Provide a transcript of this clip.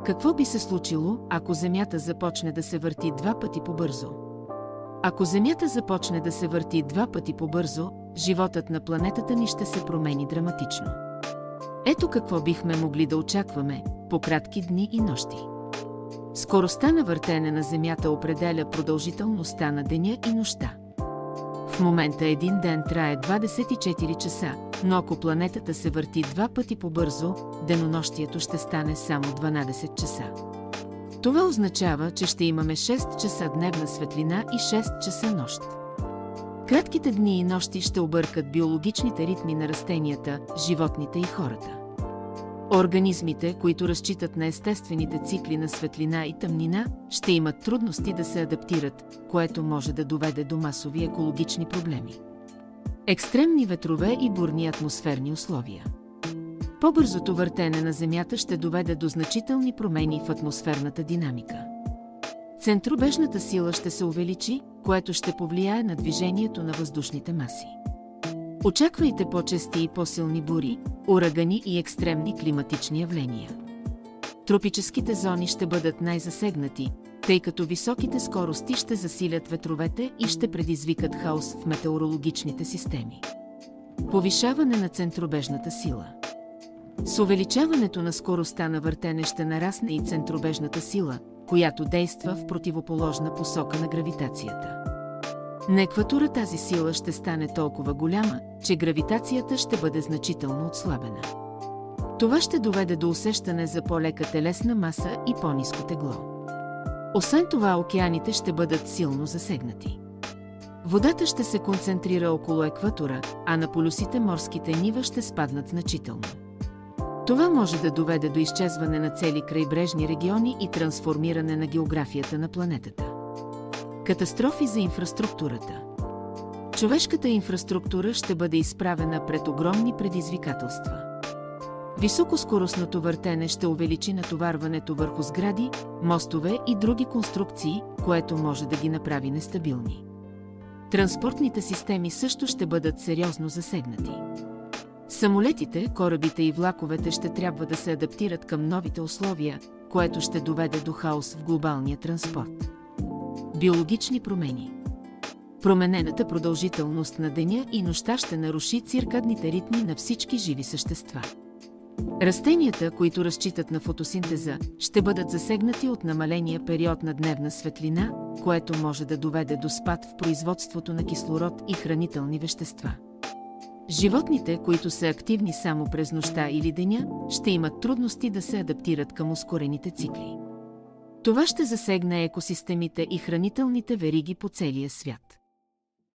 Какво би се случило, ако Земята започне да се върти 2 пъти по-бързо? Ако Земята започне да се върти 2 пъти по-бързо, животът на планетата ни ще се промени драматично. Ето какво бихме могли да очакваме по кратки дни и нощи. Скоростта на въртене на Земята определя продължителността на деня и нощта. В момента един ден трае 24 часа, но ако планетата се върти 2 пъти по-бързо, денонощието ще стане само 12 часа. Това означава, че ще имаме 6 часа дневна светлина и 6 часа нощ. Кратките дни и нощи ще объркат биологичните ритми на растенията, животните и хората. Организмите, които разчитат на естествените цикли на светлина и тъмнина, ще имат трудности да се адаптират, което може да доведе до масови екологични проблеми. Екстремни ветрове и бурни атмосферни условия. По-бързото въртене на Земята ще доведе до значителни промени в атмосферната динамика. Центробежната сила ще се увеличи, което ще повлияе на движението на въздушните маси. Очаквайте по-чести и по-силни бури, урагани и екстремни климатични явления. Тропическите зони ще бъдат най-засегнати, тъй като високите скорости ще засилят ветровете и ще предизвикат хаос в метеорологичните системи. Повишаване на центробежната сила. С увеличаването на скоростта на въртене ще нарасне и центробежната сила, която действа в противоположна посока на гравитацията. На екватора тази сила ще стане толкова голяма, че гравитацията ще бъде значително отслабена. Това ще доведе до усещане за по-лека телесна маса и по-ниско тегло. Освен това, океаните ще бъдат силно засегнати. Водата ще се концентрира около екватора, а на полюсите морските нива ще спаднат значително. Това може да доведе до изчезване на цели крайбрежни региони и трансформиране на географията на планетата. Катастрофи за инфраструктурата. Човешката инфраструктура ще бъде изправена пред огромни предизвикателства. Високоскоростното въртене ще увеличи натоварването върху сгради, мостове и други конструкции, което може да ги направи нестабилни. Транспортните системи също ще бъдат сериозно засегнати. Самолетите, корабите и влаковете ще трябва да се адаптират към новите условия, което ще доведе до хаос в глобалния транспорт. Биологични промени. Променената продължителност на деня и нощта ще наруши циркадните ритми на всички живи същества. Растенията, които разчитат на фотосинтеза, ще бъдат засегнати от намаления период на дневна светлина, което може да доведе до спад в производството на кислород и хранителни вещества. Животните, които са активни само през нощта или деня, ще имат трудности да се адаптират към ускорените цикли. Това ще засегне екосистемите и хранителните вериги по целия свят.